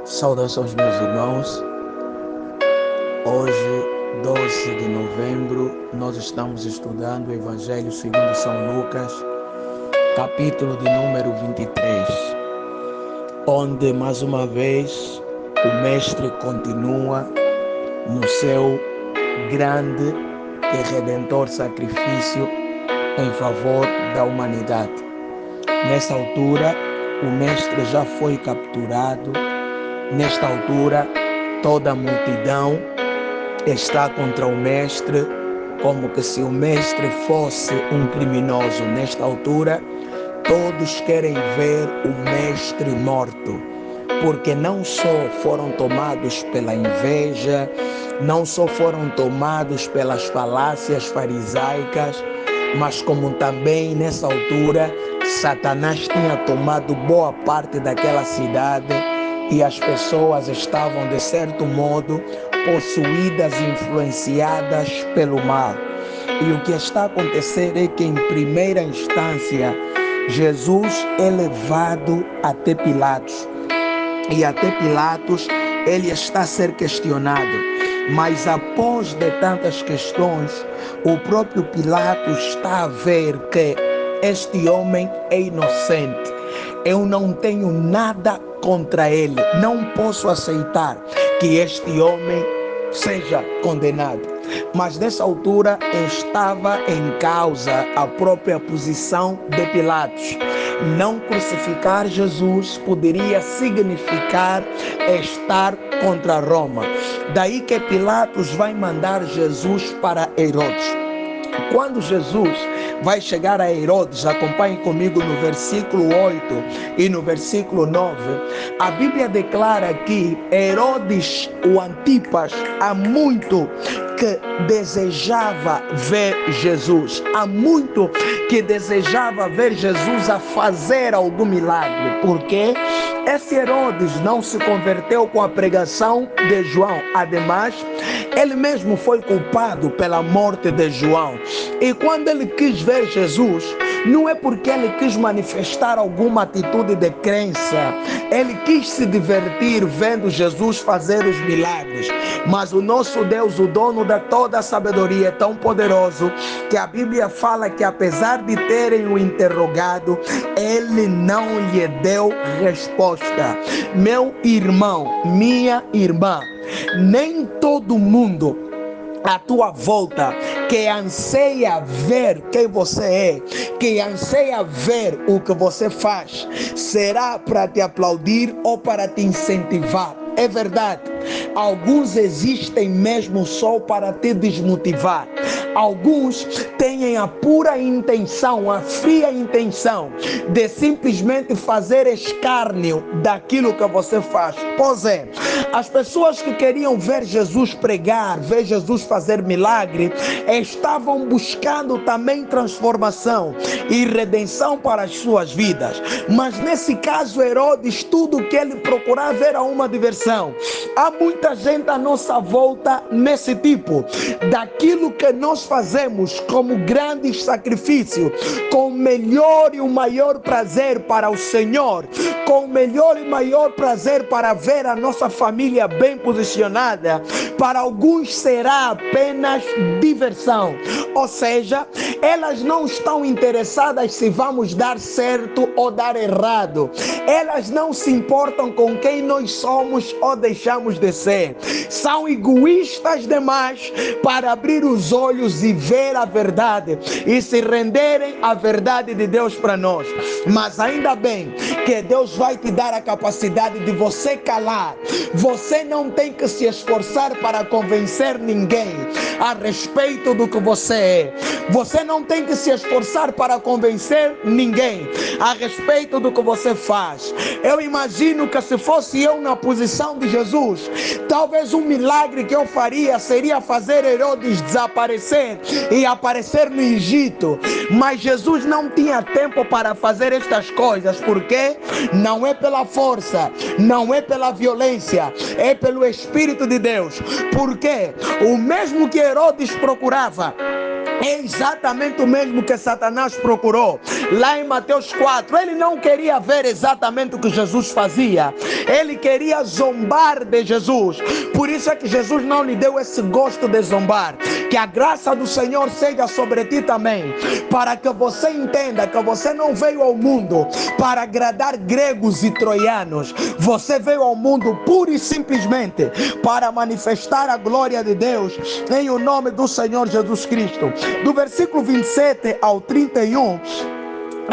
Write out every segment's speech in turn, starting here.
Saudações, meus irmãos. Hoje, 12 de novembro, nós estamos estudando o Evangelho segundo São Lucas, capítulo de número 23, onde, mais uma vez, o Mestre continua no seu grande e redentor sacrifício em favor da humanidade. Nessa altura, o Mestre já foi capturado. Nesta altura, toda a multidão está contra o Mestre, como que se o Mestre fosse um criminoso. Nesta altura, todos querem ver o Mestre morto, porque não só foram tomados pela inveja, não só foram tomados pelas falácias farisaicas, mas como também nessa altura, Satanás tinha tomado boa parte daquela cidade e as pessoas estavam, de certo modo, possuídas e influenciadas pelo mal. E o que está a acontecer é que, em primeira instância, Jesus é levado até Pilatos. E até Pilatos ele está a ser questionado. Mas após de tantas questões, o próprio Pilatos está a ver que este homem é inocente. Eu não tenho nada contra ele. Não posso aceitar que este homem seja condenado. Mas nessa altura estava em causa a própria posição de Pilatos. Não crucificar Jesus poderia significar estar contra Roma. Daí que Pilatos vai mandar Jesus para Herodes. Quando Jesus vai chegar a Herodes, acompanhe comigo no versículo 8 e no versículo 9, a Bíblia declara que Herodes, o Antipas, há muito que desejava ver Jesus, há muito que desejava ver Jesus a fazer algum milagre, porque esse Herodes não se converteu com a pregação de João. Ademais, ele mesmo foi culpado pela morte de João. E quando ele quis ver Jesus, não é porque ele quis manifestar alguma atitude de crença, ele quis se divertir vendo Jesus fazer os milagres. Mas o nosso Deus, o dono de toda a sabedoria, é tão poderoso que a Bíblia fala que, apesar de terem o interrogado, ele não lhe deu resposta. Meu irmão, minha irmã, nem todo mundo à tua volta que anseia ver quem você é, que anseia ver o que você faz, será para te aplaudir ou para te incentivar. É verdade, alguns existem mesmo só para te desmotivar. Alguns têm a pura intenção, a fria intenção de simplesmente fazer escárnio daquilo que você faz. Pois é, as pessoas que queriam ver Jesus pregar, ver Jesus fazer milagre, estavam buscando também transformação e redenção para as suas vidas. Mas nesse caso, Herodes, tudo que ele procurava era uma diversão. Há muita gente à nossa volta nesse tipo. Daquilo que nós fazemos como grande sacrifício, com o melhor e o maior prazer para o Senhor, com o melhor e maior prazer para ver a nossa família bem posicionada, para alguns será apenas diversão. Ou seja, elas não estão interessadas se vamos dar certo ou dar errado. Elas não se importam com quem nós somos ou deixamos de ser. São egoístas demais para abrir os olhos e ver a verdade e se renderem à verdade de Deus para nós. Mas ainda bem que Deus vai te dar a capacidade de você calar. Você não tem que se esforçar para convencer ninguém a respeito do que você é. Você não tem que se esforçar para convencer ninguém a respeito do que você faz. Eu imagino que se fosse eu na posição de Jesus, talvez um milagre que eu faria seria fazer Herodes desaparecer e aparecer no Egito. Mas Jesus não tinha tempo para fazer estas coisas, porque não é pela força, não é pela violência, é pelo Espírito de Deus. Porque o mesmo que Herodes procurava É exatamente o mesmo que Satanás procurou. Lá em Mateus 4, ele não queria ver exatamente o que Jesus fazia. Ele queria zombar de Jesus. Por isso é que Jesus não lhe deu esse gosto de zombar. Que a graça do Senhor seja sobre ti também. Para que você entenda que você não veio ao mundo para agradar gregos e troianos. Você veio ao mundo pura e simplesmente para manifestar a glória de Deus em o nome do Senhor Jesus Cristo. Do versículo 27 ao 31,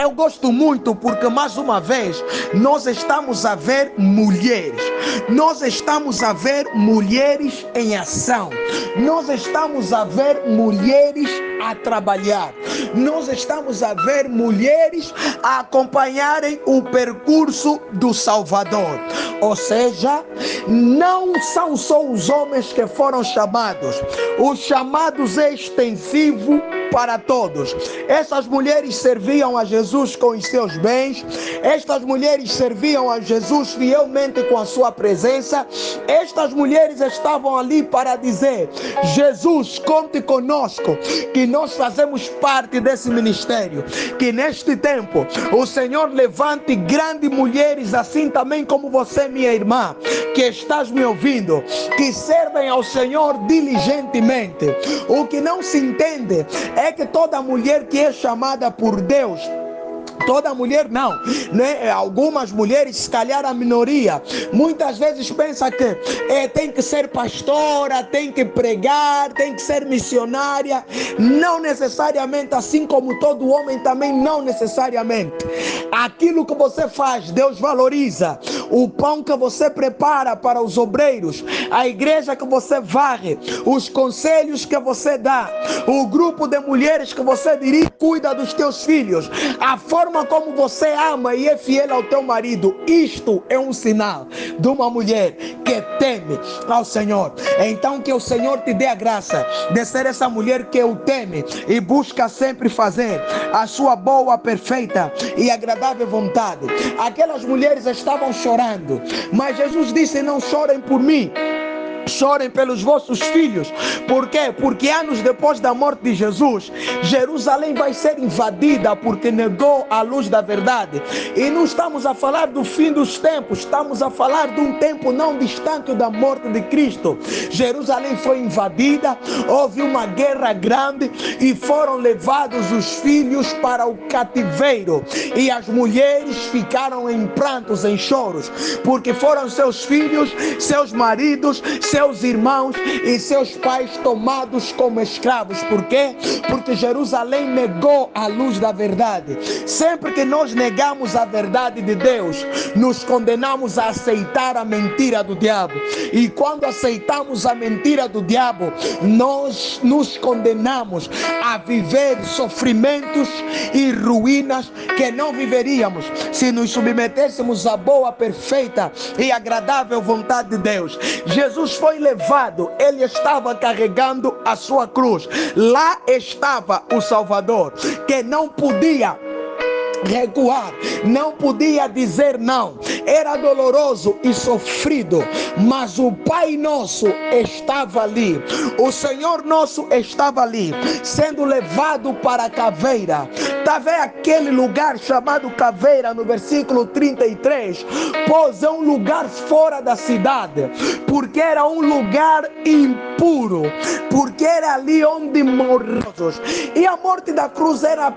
eu gosto muito porque, mais uma vez, nós estamos a ver mulheres. Nós estamos a ver mulheres em ação. Nós estamos a ver mulheres a trabalhar. Nós estamos a ver mulheres a acompanharem o percurso do Salvador. Ou seja, não são só os homens que foram chamados. Os chamados é extensivo para todos. Essas mulheres serviam a Jesus com os seus bens. Estas mulheres serviam a Jesus fielmente com a sua presença. Estas mulheres estavam ali para dizer: Jesus, conte conosco, que nós fazemos parte desse ministério. Que neste tempo o Senhor levante grandes mulheres, assim também como você, minha irmã, que estás me ouvindo, que servem ao Senhor diligentemente. O que não se entende é que toda mulher que é chamada por Deus, toda mulher não, né? Algumas mulheres, se calhar a minoria, muitas vezes pensa que tem que ser pastora, tem que pregar, tem que ser missionária. Não necessariamente, assim como todo homem também não necessariamente. Aquilo que você faz, Deus valoriza. O pão que você prepara para os obreiros, a igreja que você varre, os conselhos que você dá, o grupo de mulheres que você dirige, cuida dos teus filhos, a forma como você ama e é fiel ao teu marido, isto é um sinal de uma mulher que teme ao Senhor. Então que o Senhor te dê a graça de ser essa mulher que o teme e busca sempre fazer a sua boa, perfeita e agradável vontade. Aquelas mulheres estavam chorando, mas Jesus disse: não chorem por mim, chorem pelos vossos filhos. Por quê? Porque anos depois da morte de Jesus, Jerusalém vai ser invadida porque negou a luz da verdade. E não estamos a falar do fim dos tempos, estamos a falar de um tempo não distante da morte de Cristo. Jerusalém foi invadida, houve uma guerra grande e foram levados os filhos para o cativeiro. E as mulheres ficaram em prantos, em choros, porque foram seus filhos, seus maridos, seus irmãos e seus pais tomados como escravos. Por quê? Porque Jerusalém negou a luz da verdade. Sempre que nós negamos a verdade de Deus, nos condenamos a aceitar a mentira do diabo. E quando aceitamos a mentira do diabo, nós nos condenamos a viver sofrimentos e ruínas que não viveríamos se nos submetêssemos à boa, perfeita e agradável vontade de Deus. Jesus foi levado, ele estava carregando a sua cruz. Lá estava o Salvador, que não podia recuar, não podia dizer não. Era doloroso e sofrido, mas o Pai Nosso estava ali. O Senhor Nosso estava ali, sendo levado para a caveira. Está vendo aquele lugar chamado caveira no versículo 33? Pois é um lugar fora da cidade, porque era um lugar impuro, porque era ali onde morreram. E a morte da cruz era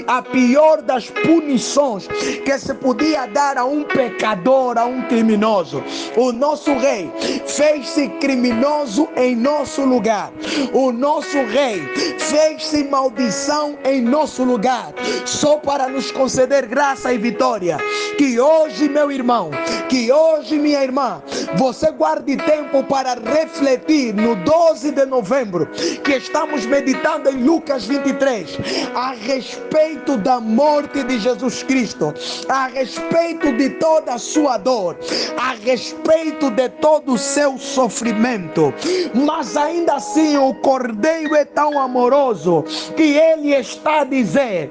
a pior das punições que se podia dar a um pecador, a um criminoso. O nosso rei fez-se criminoso em nosso lugar. O nosso rei fez-se maldição em nosso lugar, só para nos conceder graça e vitória. Que hoje, meu irmão, que hoje, minha irmã, você guarde tempo para refletir no 12 de novembro, que estamos meditando em Lucas 23, a respeito da morte de Jesus Cristo, a respeito de toda a sua dor, a respeito de todo o seu sofrimento. Mas ainda assim o Cordeiro é tão amoroso que ele está a dizer: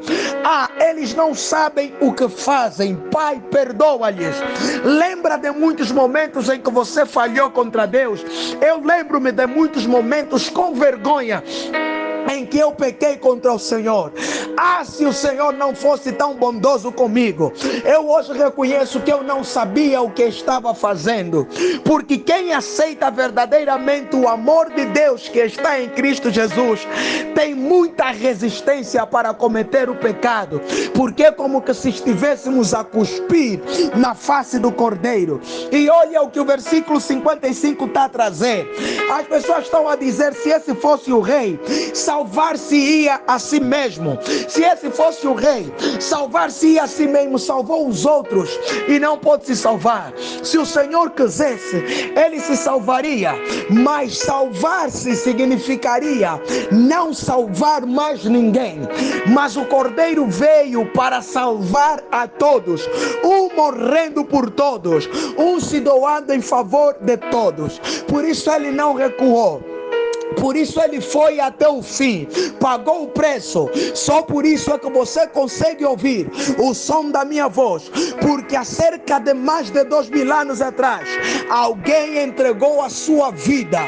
eles não sabem o que fazem, Pai, perdoa-lhes. Lembra de muitos momentos em que você falhou contra Deus? Eu lembro-me de muitos momentos com vergonha em que eu pequei contra o Senhor. Se o Senhor não fosse tão bondoso comigo, eu hoje reconheço que eu não sabia o que estava fazendo, porque quem aceita verdadeiramente o amor de Deus que está em Cristo Jesus, tem muita resistência para cometer o pecado, porque é como que se estivéssemos a cuspir na face do Cordeiro. E olha o que o versículo 55 está a trazer. As pessoas estão a dizer: se esse fosse o rei, salvar-se-ia a si mesmo. Se esse fosse o rei, salvar-se-ia a si mesmo. Salvou os outros e não pode se salvar. Se o Senhor quisesse, ele se salvaria, mas salvar-se significaria não salvar mais ninguém. Mas o Cordeiro veio para salvar a todos, um morrendo por todos, um se doando em favor de todos. Por isso ele não recuou. Por isso ele foi até o fim, pagou o preço. Só por isso é que você consegue ouvir o som da minha voz, porque há cerca de mais de 2000 anos atrás, alguém entregou a sua vida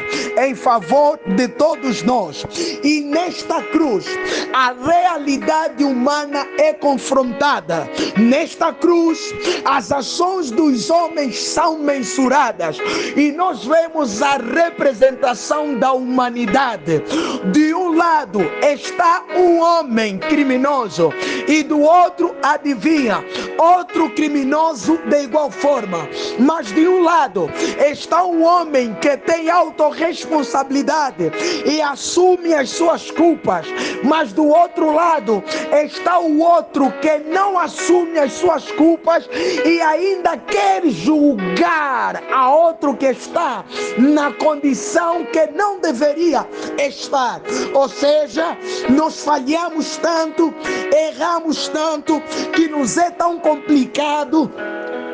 em favor de todos nós. E nesta cruz, a realidade humana é confrontada. Nesta cruz, as ações dos homens são mensuradas, e nós vemos a representação da humanidade. De um lado está um homem criminoso, e do outro, adivinha, outro criminoso de igual forma. Mas de um lado está um homem que tem autorresponsabilidade e assume as suas culpas, mas do outro lado está o outro que não assume as suas culpas e ainda quer julgar a outro que está na condição que não deveria estar. Ou seja, nós falhamos tanto, erramos tanto, que nos é tão complicado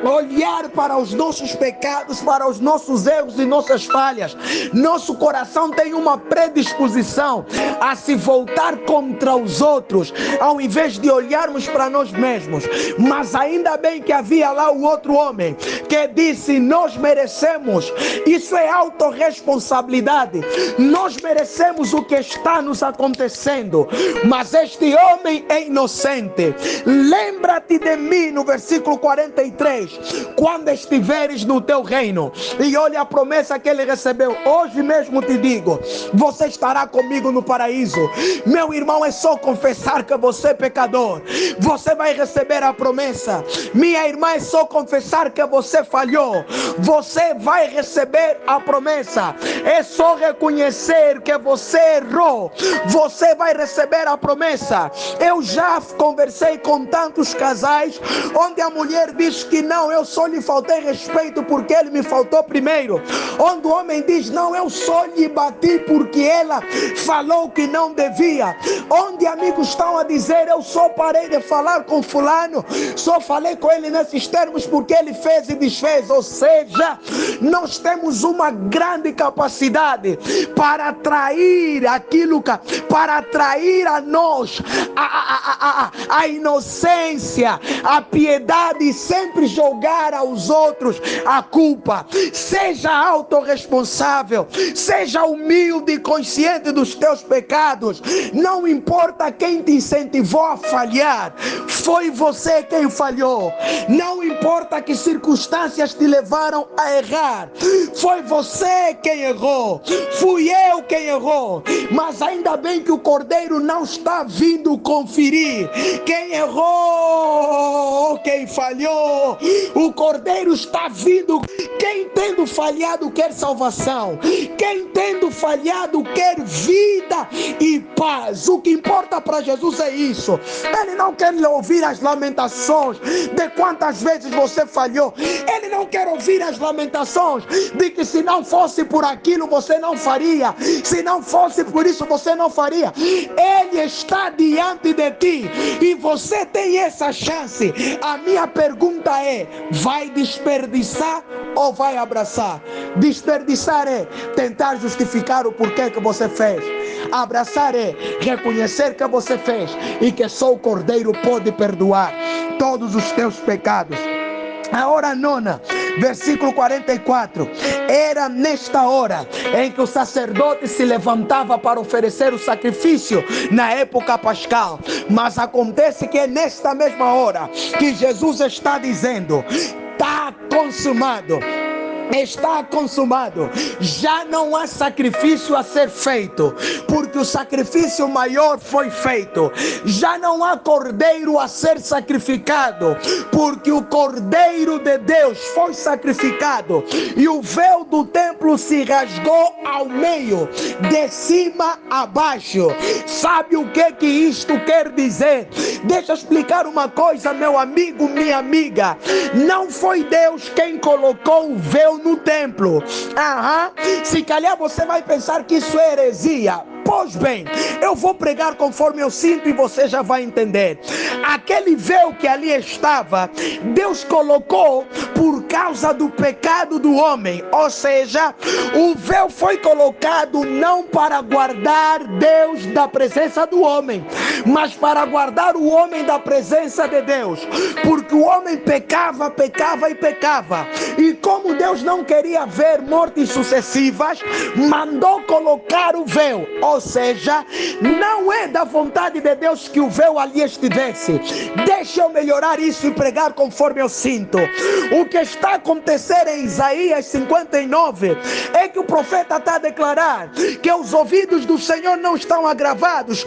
olhar para os nossos pecados, para os nossos erros e nossas falhas. Nosso coração tem uma predisposição a se voltar contra os outros, ao invés de olharmos para nós mesmos. Mas ainda bem que havia lá o outro homem que disse: nós merecemos. Isso é autorresponsabilidade. Nós merecemos o que está nos acontecendo, mas este homem é inocente. Lembra-te de mim, no versículo 43, quando estiveres no teu reino. E olha a promessa que ele recebeu: hoje mesmo te digo, você estará comigo no paraíso. Meu irmão, é só confessar que você é pecador, você vai receber a promessa. Minha irmã, é só confessar que você falhou, você vai receber a promessa. É só reconhecer que você errou, você vai receber a promessa. Eu já conversei com tantos casais onde a mulher diz que não, eu só lhe faltei respeito porque ele me faltou primeiro. Onde o homem diz: não, eu só lhe bati porque ela falou que não devia. Onde amigos estão a dizer: eu só parei de falar com fulano, só falei com ele nesses termos porque ele fez e desfez. Ou seja, nós temos uma grande capacidade para atrair aquilo, para atrair a nós a inocência, a piedade, e sempre jogar aos outros a culpa. Seja autorresponsável, seja humilde e consciente dos teus pecados. Não importa quem te incentivou a falhar, foi você quem falhou. Não importa que circunstâncias te levaram a errar, foi você quem errou, fui eu quem errou. Mas ainda bem que o Cordeiro não está vindo conferir quem errou, quem falhou. O Cordeiro está vindo. Quem tendo falhado quer salvação, quem tendo falhado quer vida e paz. O que importa para Jesus é isso. Ele não quer ouvir as lamentações de quantas vezes você falhou. Ele não quer ouvir as lamentações de que se não fosse por aquilo você não faria, se não fosse por isso você não faria. Ele está diante de ti e você tem essa chance. A minha pergunta é: vai desperdiçar ou vai abraçar? Desperdiçar é tentar justificar o porquê que você fez. Abraçar é reconhecer que você fez e que só o Cordeiro pode perdoar todos os teus pecados. A hora nona Versículo 44. Era nesta hora em que o sacerdote se levantava para oferecer o sacrifício na época pascal. Mas acontece que é nesta mesma hora que Jesus está dizendo: está consumado. Está consumado. Já não há sacrifício a ser feito, porque o sacrifício maior foi feito. Já não há cordeiro a ser sacrificado, porque o cordeiro de Deus foi sacrificado. E o véu do templo se rasgou ao meio, de cima a baixo. Sabe o que isto quer dizer? Deixa eu explicar uma coisa, meu amigo, minha amiga. Não foi Deus quem colocou o véu no templo. Se calhar você vai pensar que isso é heresia. Pois bem, eu vou pregar conforme eu sinto e você já vai entender. Aquele véu que ali estava, Deus colocou por causa do pecado do homem. Ou seja, o véu foi colocado não para guardar Deus da presença do homem, mas para guardar o homem da presença de Deus. Porque o homem pecava e pecava. E como Deus não queria ver mortes sucessivas, mandou colocar o véu. Ou seja, não é da vontade de Deus que o véu ali estivesse. Deixa eu melhorar isso e pregar conforme eu sinto. O que está acontecendo em Isaías 59 é que o profeta está a declarar que os ouvidos do Senhor não estão agravados,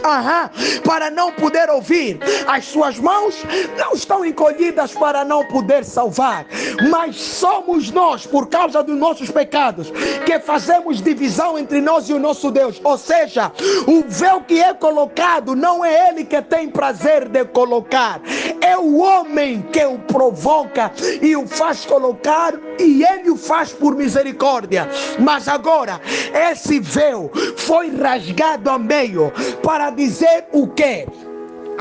para não poder ouvir. As suas mãos não estão encolhidas para não poder salvar. Mas somos nós, por causa dos nossos pecados, que fazemos divisão entre nós e o nosso Deus. Ou seja, o véu que é colocado não é ele que tem prazer de colocar, é o homem que o provoca e o faz colocar, e ele o faz por misericórdia. Mas agora esse véu foi rasgado ao meio para dizer o quê?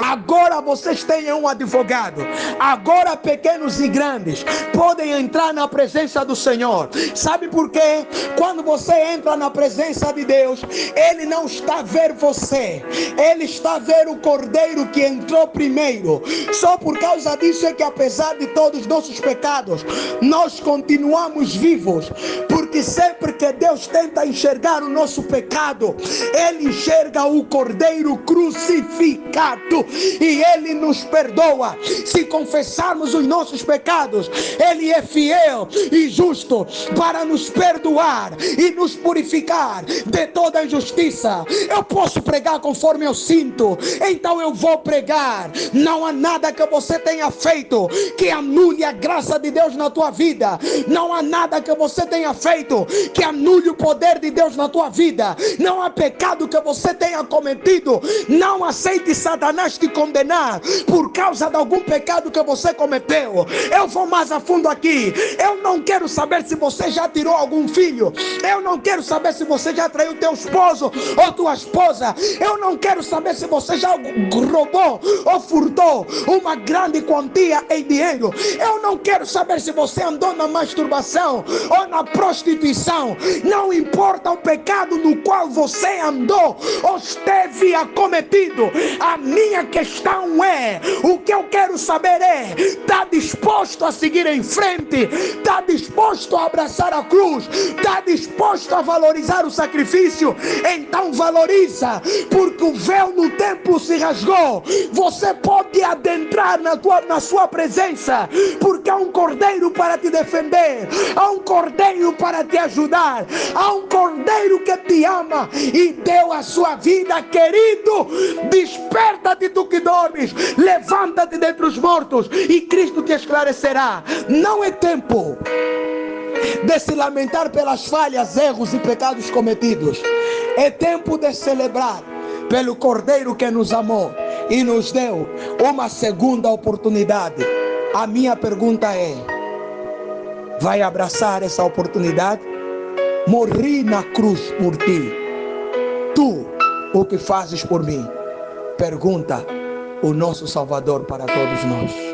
Agora vocês têm um advogado. Agora pequenos e grandes podem entrar na presença do Senhor. Sabe por quê? Quando você entra na presença de Deus, Ele não está a ver você, Ele está a ver o cordeiro que entrou primeiro. Só por causa disso é que, apesar de todos os nossos pecados, nós continuamos vivos. Porque sempre que Deus tenta enxergar o nosso pecado, Ele enxerga o cordeiro crucificado e Ele nos perdoa. Se confessarmos os nossos pecados, Ele é fiel e justo para nos perdoar e nos purificar de toda injustiça. Eu posso pregar conforme eu sinto, então eu vou pregar. Não há nada que você tenha feito que anule a graça de Deus na tua vida. Não há nada que você tenha feito que anule o poder de Deus na tua vida. Não há pecado que você tenha cometido. Não aceite Satanás te condenar por causa de algum pecado que você cometeu. Eu vou mais a fundo aqui. Eu não quero saber se você já tirou algum filho. Eu não quero saber se você já traiu teu esposo ou tua esposa. Eu não quero saber se você já roubou ou furtou uma grande quantia em dinheiro. Eu não quero saber se você andou na masturbação ou na prostituição. Não importa o pecado no qual você andou ou esteve acometido. A minha questão é, o que eu quero saber é, está disposto a seguir em frente? Está disposto a abraçar a cruz? Está disposto a valorizar o sacrifício? Então valoriza, porque o véu no templo se rasgou. Você pode adentrar na sua presença, porque há um cordeiro para te defender, há um cordeiro para te ajudar, há um cordeiro que te ama e deu a sua vida. Querido, desperta-te do que dormes, levanta-te dentre os mortos e Cristo te esclarecerá. Não é tempo de se lamentar pelas falhas, erros e pecados cometidos. É tempo de celebrar pelo Cordeiro que nos amou e nos deu uma segunda oportunidade. A minha pergunta é: vai abraçar essa oportunidade? Morri na cruz por ti. Tu, o que fazes por mim? Pergunta o nosso Salvador para todos nós.